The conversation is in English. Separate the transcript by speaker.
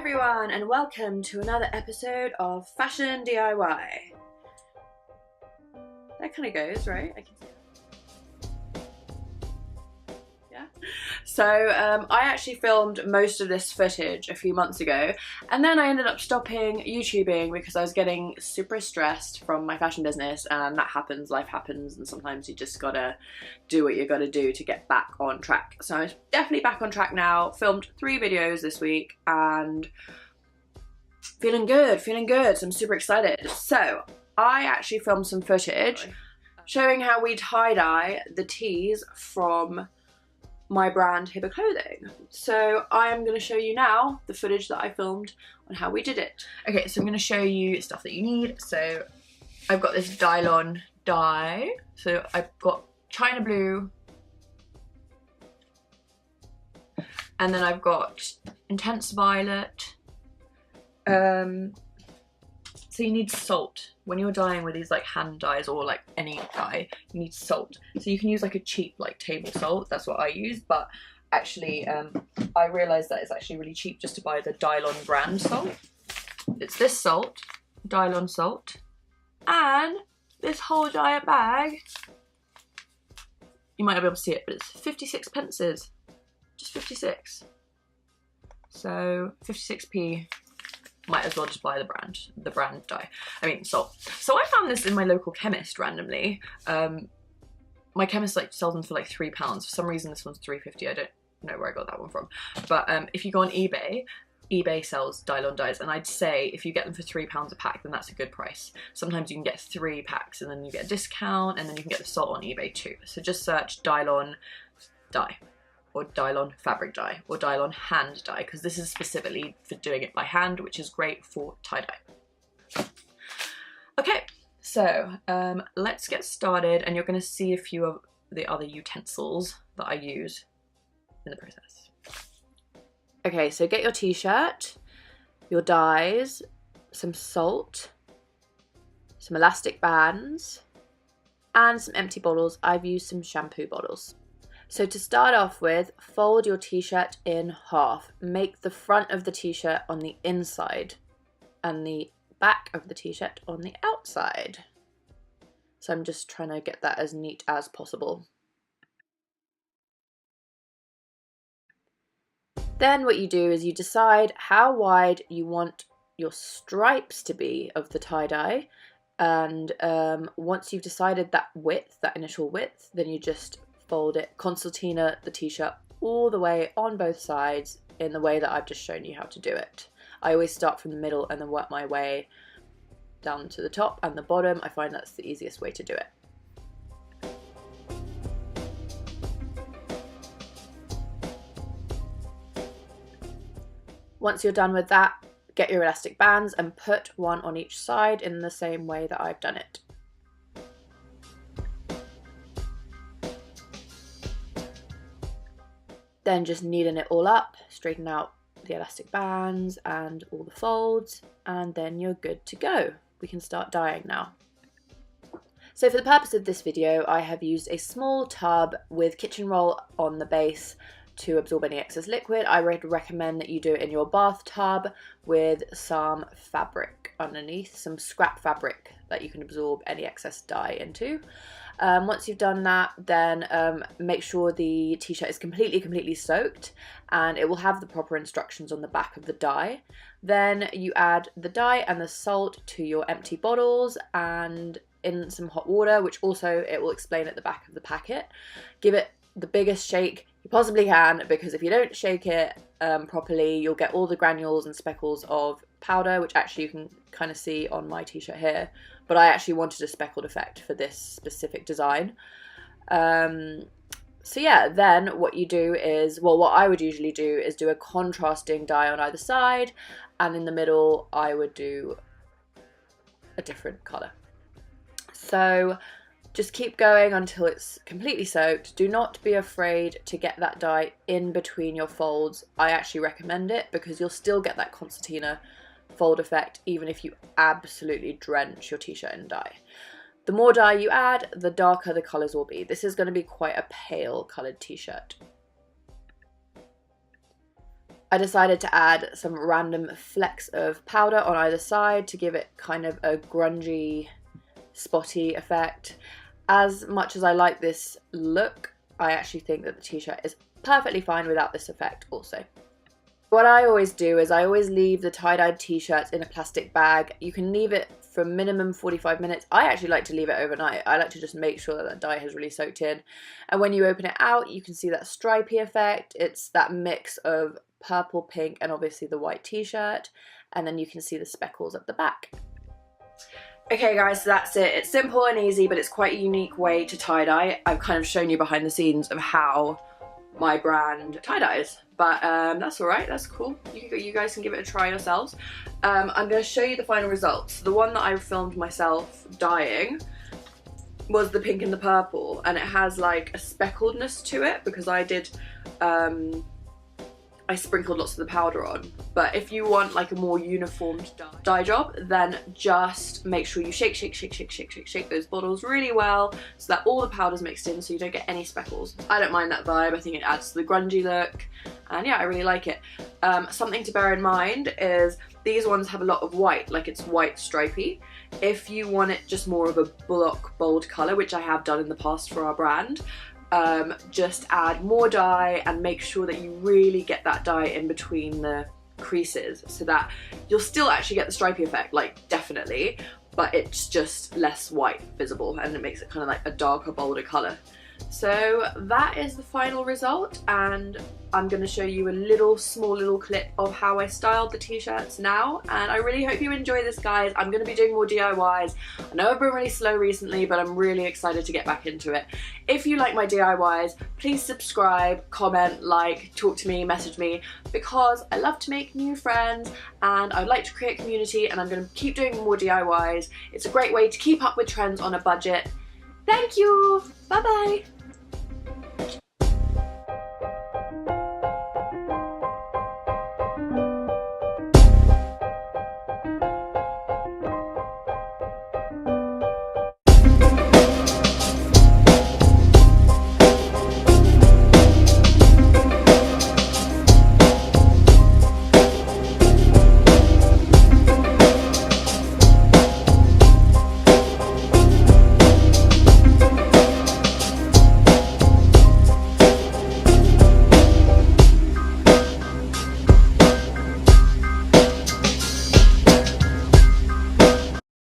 Speaker 1: everyone, and welcome to another episode of Fashion DIY. That kind of goes, right? I can see that. Yeah. So I actually filmed most of this footage a few months ago, and then I ended up stopping YouTubing because I was getting super stressed from my fashion business, and that happens, life happens, and sometimes you just gotta do what you gotta do to get back on track. So I'm definitely back on track now, filmed 3 videos this week, and feeling good, so I'm super excited. So I actually filmed some footage showing how we tie-dye the tees from my brand Hiba Clothing. So I am going to show you now the footage that I filmed on how we did it. Okay, so I'm going to show you stuff that you need. So I've got this Dylon dye. So I've got China Blue, and then I've got Intense Violet. So you need salt. When you're dyeing with these like hand dyes or like any dye, you need salt. So you can use like a cheap like table salt, that's what I use, but actually I realised that it's actually really cheap just to buy the Dylon brand salt. It's this salt, Dylon salt, and this whole giant bag, you might not be able to see it, but it's 56 pences, just 56. So 56p. Might as well just buy the brand dye. I mean salt. So I found this in my local chemist randomly. My chemist like sells them for like £3. For some reason this one's £3.50. I don't know where I got that one from. But if you go on eBay, eBay sells Dylon dyes, and I'd say if you get them for £3 a pack, then that's a good price. Sometimes you can get 3 packs and then you get a discount, and then you can get the salt on eBay too. So just search Dylon dye, or Dylon fabric dye, or Dylon hand dye, because this is specifically for doing it by hand, which is great for tie-dye. Okay, so let's get started, and you're going to see a few of the other utensils that I use in the process. Okay, so get your t-shirt, your dyes, some salt, some elastic bands, and some empty bottles. I've used some shampoo bottles. So to start off with, fold your t-shirt in half. Make the front of the t-shirt on the inside and the back of the t-shirt on the outside. So I'm just trying to get that as neat as possible. Then what you do is you decide how wide you want your stripes to be of the tie-dye. And once you've decided that width, that initial width, then you just fold it, concertina the t-shirt all the way on both sides in the way that I've just shown you how to do it. I always start from the middle and then work my way down to the top and the bottom. I find that's the easiest way to do it. Once you're done with that, get your elastic bands and put one on each side in the same way that I've done it. Then just neaten it all up, straighten out the elastic bands and all the folds, and then you're good to go. We can start dyeing now. So for the purpose of this video, I have used a small tub with kitchen roll on the base to absorb any excess liquid. I would recommend that you do it in your bathtub with some fabric underneath, some scrap fabric that you can absorb any excess dye into. Once you've done that, then make sure the t-shirt is completely soaked, and it will have the proper instructions on the back of the dye. Then you add the dye and the salt to your empty bottles and in some hot water, which also it will explain at the back of the packet. Give it the biggest shake you possibly can, because if you don't shake it properly, you'll get all the granules and speckles of powder, which actually you can kind of see on my t-shirt here, but I actually wanted a speckled effect for this specific design. So yeah, then what you do is, well, what I would usually do is do a contrasting dye on either side, and in the middle I would do a different colour. So just keep going until it's completely soaked. Do not be afraid to get that dye in between your folds. I actually recommend it because you'll still get that concertina fold effect even if you absolutely drench your t-shirt in dye. The more dye you add, the darker the colours will be. This is going to be quite a pale coloured t-shirt.
Speaker 2: I decided to add some random flecks of powder on either side to give it kind of a grungy, spotty effect. As much as I like this look, I actually think that the t-shirt is perfectly fine without this effect also. What I always do is I always leave the tie-dyed t-shirts in a plastic bag. You can leave it for minimum 45 minutes. I actually like to leave it overnight. I like to just make sure that the dye has really soaked in. And when you open it out, you can see that stripy effect. It's that mix of purple, pink, and obviously the white t-shirt. And then you can see the speckles at the back. Okay guys, so that's it. It's simple and easy, but it's quite a unique way to tie-dye. I've kind of shown you behind the scenes of how my brand tie-dyes, but that's alright, that's cool. You guys can give it a try yourselves. I'm going to show you the final results. The one that I filmed myself dyeing was the pink and the purple, and it has like a speckledness to it because I did I sprinkled lots of the powder on. But if you want like a more uniformed dye job, then just make sure you shake those bottles really well so that all the powder's mixed in so you don't get any speckles. I don't mind that vibe. I think it adds to the grungy look, and yeah, I really like it. Something to bear in mind is these ones have a lot of white, like it's white stripy. If you want it just more of a block bold colour, which I have done in the past for our brand, just add more dye and make sure that you really get that dye in between the creases so that you'll still actually get the stripy effect, like definitely, but it's just less white visible and it makes it kind of like a darker, bolder colour. So that is the final result, and I'm going to show you a small little clip of how I styled the t-shirts now, and I really hope you enjoy this, guys. I'm going to be doing more DIYs. I know I've been really slow recently, but I'm really excited to get back into it. If you like my DIYs, please subscribe, comment, like, talk to me, message me, because I love to make new friends and I'd like to create community, and I'm going to keep doing more DIYs. It's a great way to keep up with trends on a budget. Thank you! Bye bye!